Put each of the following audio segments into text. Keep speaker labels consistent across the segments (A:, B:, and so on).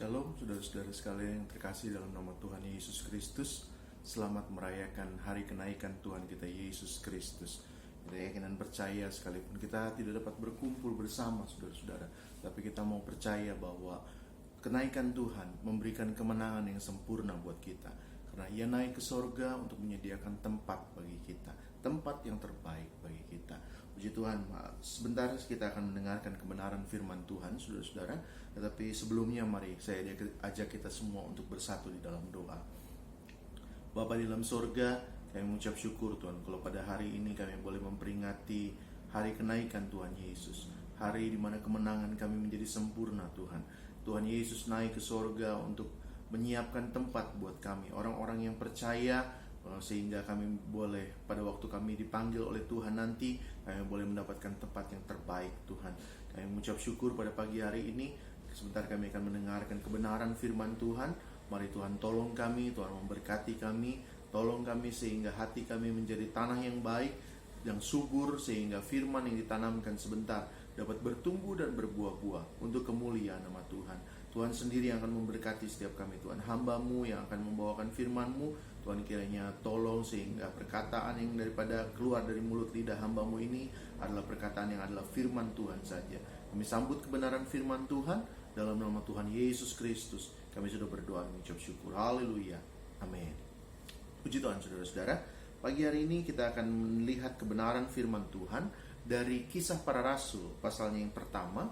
A: Shalom, saudara-saudara sekalian yang terkasih dalam nama Tuhan Yesus Kristus. Selamat merayakan hari kenaikan Tuhan kita Yesus Kristus. Kita yakin dan percaya sekalipun kita tidak dapat berkumpul bersama saudara-saudara, tapi kita mau percaya bahwa kenaikan Tuhan memberikan kemenangan yang sempurna buat kita. Karena Ia naik ke sorga untuk menyediakan tempat bagi kita, tempat yang terbaik bagi kita. Puji Tuhan, sebentar kita akan mendengarkan kebenaran firman Tuhan, saudara-saudara. Tetapi sebelumnya mari saya ajak kita semua untuk bersatu di dalam doa. Bapa di dalam sorga, kami mengucap syukur Tuhan, kalau pada hari ini kami boleh memperingati hari kenaikan Tuhan Yesus. Hari di mana kemenangan kami menjadi sempurna Tuhan. Tuhan Yesus naik ke sorga untuk menyiapkan tempat buat kami, orang-orang yang percaya, sehingga kami boleh pada waktu kami dipanggil oleh Tuhan nanti, kami boleh mendapatkan tempat yang terbaik Tuhan. Kami mengucap syukur pada pagi hari ini. Sebentar kami akan mendengarkan kebenaran firman Tuhan. Mari Tuhan tolong kami, Tuhan memberkati kami, tolong kami sehingga hati kami menjadi tanah yang baik, yang subur, sehingga firman yang ditanamkan sebentar dapat bertumbuh dan berbuah-buah untuk kemuliaan nama Tuhan. Tuhan sendiri yang akan memberkati setiap kami Tuhan. Hamba-Mu yang akan membawakan firman-Mu, Tuhan kiranya tolong sehingga perkataan yang keluar dari mulut lidah hamba-Mu ini adalah perkataan yang adalah firman Tuhan saja. Kami sambut kebenaran firman Tuhan dalam nama Tuhan Yesus Kristus. Kami sudah berdoa mengucap syukur. Haleluya. Amin. Puji Tuhan saudara-saudara. Pagi hari ini kita akan melihat kebenaran firman Tuhan dari Kisah Para Rasul pasalnya yang pertama.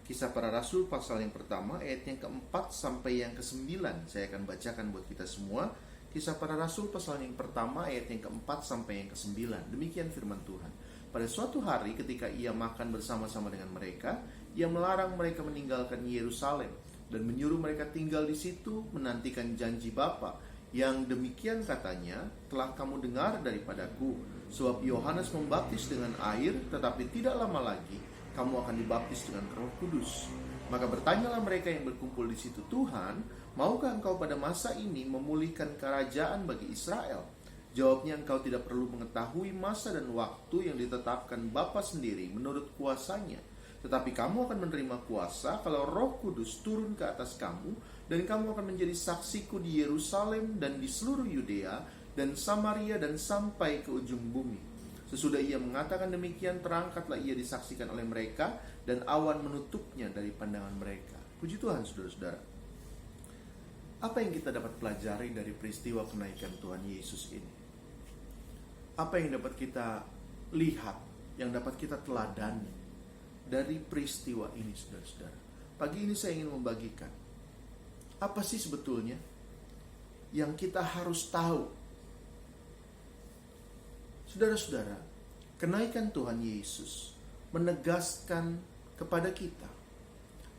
A: Kisah Para Rasul pasal yang pertama ayat yang keempat sampai yang ke-9. Saya akan bacakan buat kita semua. Kisah Para Rasul pasal yang pertama ayat yang keempat sampai yang ke-9. Demikian firman Tuhan. Pada suatu hari ketika ia makan bersama-sama dengan mereka, ia melarang mereka meninggalkan Yerusalem dan menyuruh mereka tinggal di situ menantikan janji Bapa, yang demikian katanya, telah kamu dengar daripadaku, sebab Yohanes membaptis dengan air, tetapi tidak lama lagi kamu akan dibaptis dengan Roh Kudus. Maka bertanyalah mereka yang berkumpul di situ, Tuhan, maukah engkau pada masa ini memulihkan kerajaan bagi Israel? Jawabnya, engkau tidak perlu mengetahui masa dan waktu yang ditetapkan Bapa sendiri menurut kuasanya. Tetapi kamu akan menerima kuasa kalau Roh Kudus turun ke atas kamu, dan kamu akan menjadi saksiku di Yerusalem dan di seluruh Yudea dan Samaria dan sampai ke ujung bumi. Sesudah ia mengatakan demikian, terangkatlah ia disaksikan oleh mereka, dan awan menutupnya dari pandangan mereka. Puji Tuhan saudara-saudara. Apa yang kita dapat pelajari dari peristiwa kenaikan Tuhan Yesus ini? Apa yang dapat kita lihat, yang dapat kita teladani dari peristiwa ini saudara-saudara? Pagi ini saya ingin membagikan, apa sih sebetulnya yang kita harus tahu? Saudara-saudara, kenaikan Tuhan Yesus menegaskan kepada kita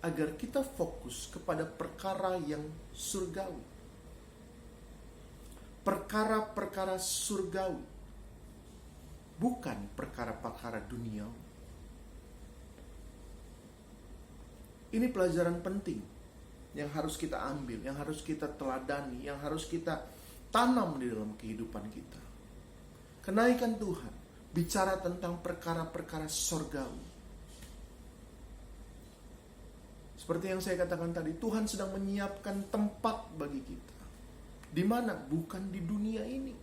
A: agar kita fokus kepada perkara yang surgawi. Perkara-perkara surgawi, bukan perkara-perkara duniawi. Ini pelajaran penting yang harus kita ambil, yang harus kita teladani, yang harus kita tanam di dalam kehidupan kita. Kenaikan Tuhan bicara tentang perkara-perkara surgawi. Seperti yang saya katakan tadi, Tuhan sedang menyiapkan tempat bagi kita. Di mana? Bukan di dunia ini.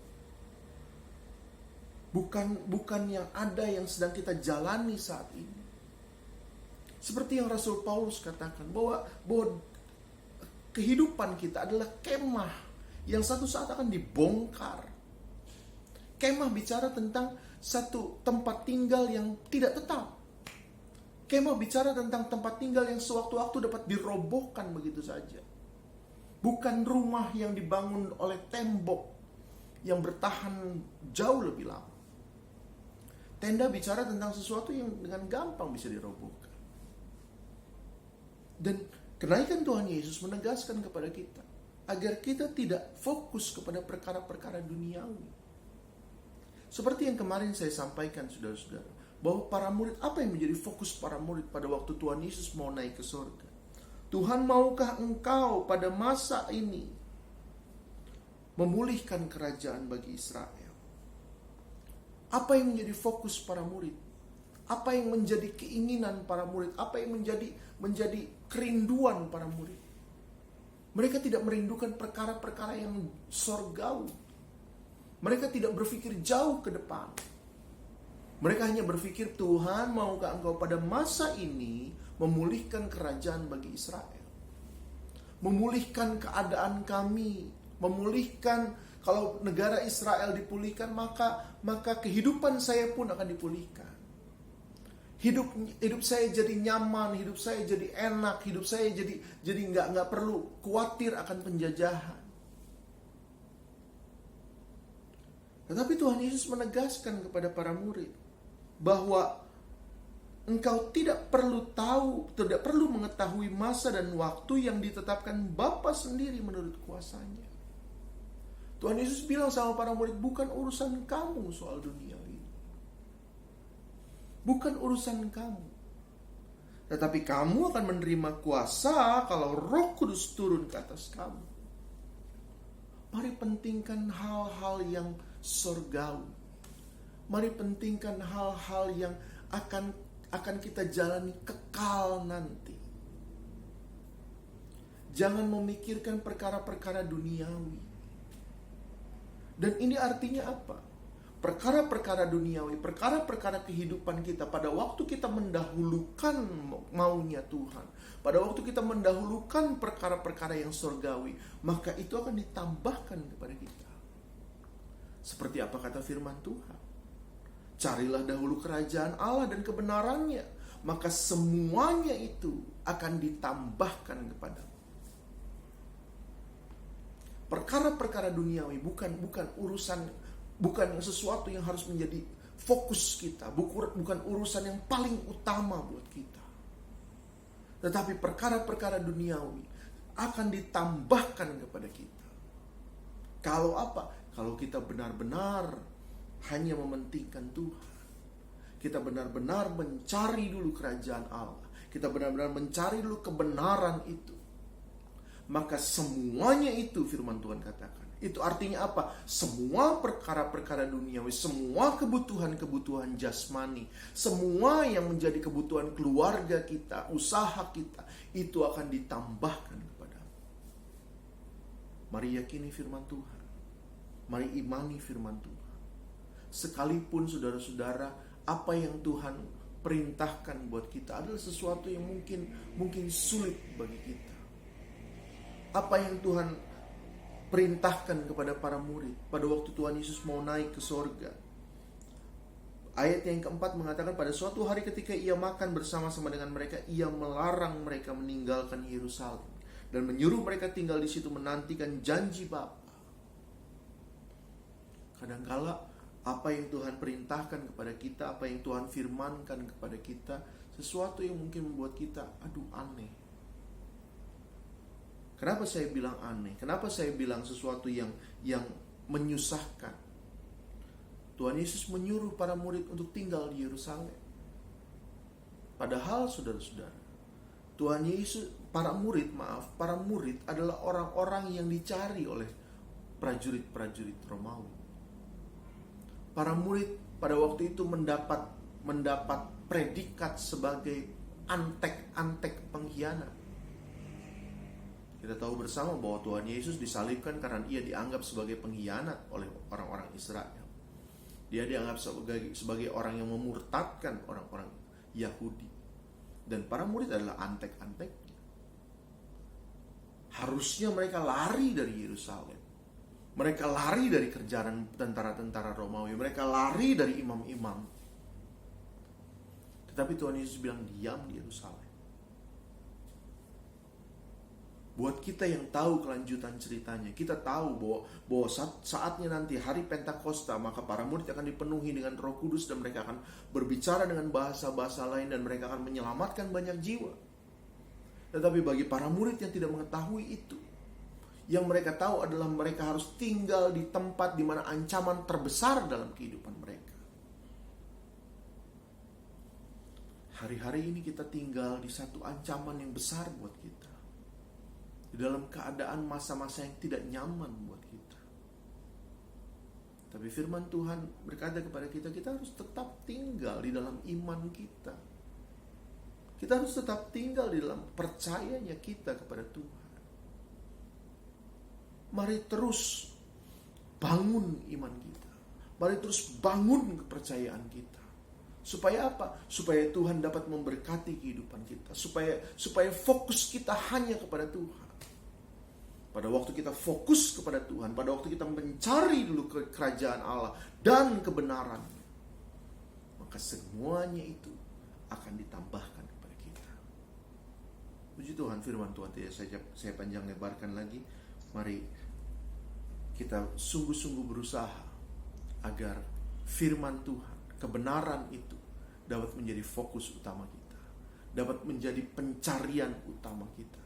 A: Bukan yang ada yang sedang kita jalani saat ini. Seperti yang Rasul Paulus katakan, bahwa kehidupan kita adalah kemah yang satu saat akan dibongkar. Kemah bicara tentang satu tempat tinggal yang tidak tetap. Kemah bicara tentang tempat tinggal yang sewaktu-waktu dapat dirobohkan begitu saja. Bukan rumah yang dibangun oleh tembok yang bertahan jauh lebih lama. Tenda bicara tentang sesuatu yang dengan gampang bisa dirobohkan. Dan kenaikan Tuhan Yesus menegaskan kepada kita agar kita tidak fokus kepada perkara-perkara duniawi. Seperti yang kemarin saya sampaikan saudara-saudara, bahwa para murid, apa yang menjadi fokus para murid pada waktu Tuhan Yesus mau naik ke surga? Tuhan, maukah engkau pada masa ini memulihkan kerajaan bagi Israel? Apa yang menjadi fokus para murid? Apa yang menjadi keinginan para murid? Apa yang menjadi kerinduan para murid? Mereka tidak merindukan perkara-perkara yang sorgawi. Mereka tidak berpikir jauh ke depan. Mereka hanya berpikir, Tuhan, maukah Engkau pada masa ini memulihkan kerajaan bagi Israel? Memulihkan keadaan kami, memulihkan, kalau negara Israel dipulihkan, maka kehidupan saya pun akan dipulihkan. Hidup saya jadi nyaman, hidup saya jadi enak, hidup saya jadi nggak perlu khawatir akan penjajahan. Tetapi Tuhan Yesus menegaskan kepada para murid bahwa engkau tidak perlu tahu, tidak perlu mengetahui masa dan waktu yang ditetapkan Bapa sendiri menurut kuasanya. Tuhan Yesus bilang sama para murid, bukan urusan kamu soal dunia ini. Bukan urusan kamu. Tetapi kamu akan menerima kuasa kalau Roh Kudus turun ke atas kamu. Mari pentingkan hal-hal yang sorgawi. Mari pentingkan hal-hal yang akan kita jalani kekal nanti. Jangan memikirkan perkara-perkara duniawi. Dan ini artinya apa? Perkara-perkara duniawi, perkara-perkara kehidupan kita pada waktu kita mendahulukan maunya Tuhan, pada waktu kita mendahulukan perkara-perkara yang surgawi, maka itu akan ditambahkan kepada kita. Seperti apa kata firman Tuhan? Carilah dahulu kerajaan Allah dan kebenarannya, maka semuanya itu akan ditambahkan kepadamu. Perkara-perkara duniawi bukan sesuatu yang harus menjadi fokus kita, bukan urusan yang paling utama buat kita. Tetapi perkara-perkara duniawi akan ditambahkan kepada kita. Kalau apa? Kalau kita benar-benar hanya mementingkan Tuhan. Kita benar-benar mencari dulu kerajaan Allah. Kita benar-benar mencari dulu kebenaran itu. Maka semuanya itu firman Tuhan katakan. Itu artinya apa? Semua perkara-perkara duniawi, semua kebutuhan-kebutuhan jasmani, semua yang menjadi kebutuhan keluarga kita, usaha kita, itu akan ditambahkan kepadamu. Mari yakini firman Tuhan. Mari imani firman Tuhan. Sekalipun saudara-saudara, apa yang Tuhan perintahkan buat kita adalah sesuatu yang mungkin sulit bagi kita. Apa yang Tuhan perintahkan kepada para murid pada waktu Tuhan Yesus mau naik ke sorga. Ayat yang keempat mengatakan, pada suatu hari ketika ia makan bersama-sama dengan mereka, ia melarang mereka meninggalkan Yerusalem dan menyuruh mereka tinggal di situ menantikan janji Bapa. Kadangkala apa yang Tuhan perintahkan kepada kita, apa yang Tuhan firmankan kepada kita, sesuatu yang mungkin membuat kita aneh. Kenapa saya bilang aneh? Kenapa saya bilang sesuatu yang menyusahkan? Tuhan Yesus menyuruh para murid untuk tinggal di Yerusalem. Padahal saudara-saudara, Tuhan Yesus, para murid adalah orang-orang yang dicari oleh prajurit-prajurit Romawi. Para murid pada waktu itu mendapat predikat sebagai antek-antek pengkhianat. Kita tahu bersama bahwa Tuhan Yesus disalibkan karena ia dianggap sebagai pengkhianat oleh orang-orang Israel. Dia dianggap sebagai orang yang memurtadkan orang-orang Yahudi. Dan para murid adalah antek-anteknya. Harusnya mereka lari dari Yerusalem. Mereka lari dari kerjaan tentara-tentara Romawi. Mereka lari dari imam-imam. Tetapi Tuhan Yesus bilang, diam di Yerusalem. Buat kita yang tahu kelanjutan ceritanya, kita tahu bahwa saatnya nanti hari Pentakosta, maka para murid akan dipenuhi dengan Roh Kudus dan mereka akan berbicara dengan bahasa-bahasa lain dan mereka akan menyelamatkan banyak jiwa. Tetapi bagi para murid yang tidak mengetahui itu, yang mereka tahu adalah mereka harus tinggal di tempat di mana ancaman terbesar dalam kehidupan mereka. Hari-hari ini kita tinggal di satu ancaman yang besar buat kita. Di dalam keadaan masa-masa yang tidak nyaman buat kita. Tapi firman Tuhan berkata kepada kita, kita harus tetap tinggal di dalam iman kita. Kita harus tetap tinggal di dalam percayanya kita kepada Tuhan. mari terus bangun iman kita. Mari terus bangun kepercayaan kita. Supaya apa? Supaya Tuhan dapat memberkati kehidupan kita. Supaya fokus kita hanya kepada Tuhan. Pada waktu kita fokus kepada Tuhan, pada waktu kita mencari dulu kerajaan Allah dan kebenaran, maka semuanya itu akan ditambahkan kepada kita. Puji Tuhan, firman Tuhan tidak saya panjang lebarkan lagi. Mari kita sungguh-sungguh berusaha agar firman Tuhan, kebenaran itu dapat menjadi fokus utama kita, dapat menjadi pencarian utama kita.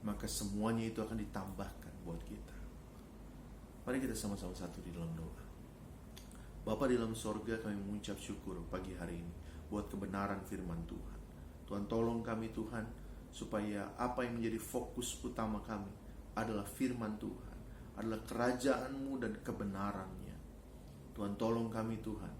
A: Maka semuanya itu akan ditambahkan buat kita. Mari kita sama-sama satu di dalam doa. Bapa di dalam sorga, kami mengucap syukur pagi hari ini buat kebenaran firman Tuhan. Tuhan, tolong kami Tuhan, supaya apa yang menjadi fokus utama kami adalah firman Tuhan, adalah kerajaan-Mu dan kebenarannya. Tuhan, tolong kami Tuhan.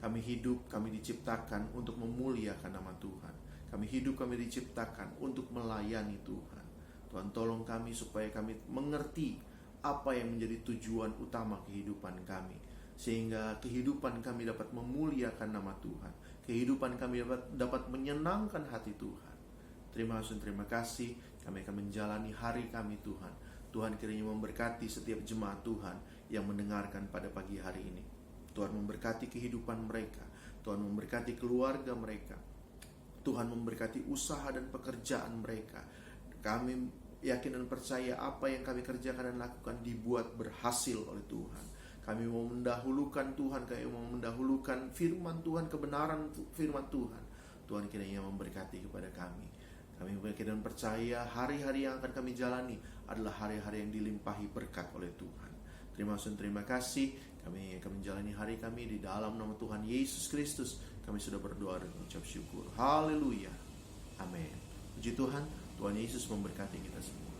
A: Kami hidup, kami diciptakan untuk memuliakan nama Tuhan. Kami hidup, kami diciptakan untuk melayani Tuhan. Tuhan, tolong kami supaya kami mengerti apa yang menjadi tujuan utama kehidupan kami, sehingga kehidupan kami dapat memuliakan nama Tuhan, kehidupan kami dapat menyenangkan hati Tuhan. Terima kasih, kami akan menjalani hari kami Tuhan. Tuhan kiranya memberkati setiap jemaat Tuhan yang mendengarkan pada pagi hari ini. Tuhan memberkati kehidupan mereka, Tuhan memberkati keluarga mereka, Tuhan memberkati usaha dan pekerjaan mereka. Kami yakin dan percaya apa yang kami kerjakan dan lakukan dibuat berhasil oleh Tuhan. Kami mau mendahulukan Tuhan, kami mau mendahulukan firman Tuhan, kebenaran firman Tuhan. Tuhan kiranya memberkati kepada kami. Kami yakin dan percaya hari-hari yang akan kami jalani adalah hari-hari yang dilimpahi berkat oleh Tuhan. Terima kasih. Kami akan menjalani hari kami di dalam nama Tuhan Yesus Kristus. Kami sudah berdoa dan mengucap syukur. Haleluya. Amin. Puji Tuhan. Tuhan Yesus memberkati kita semua.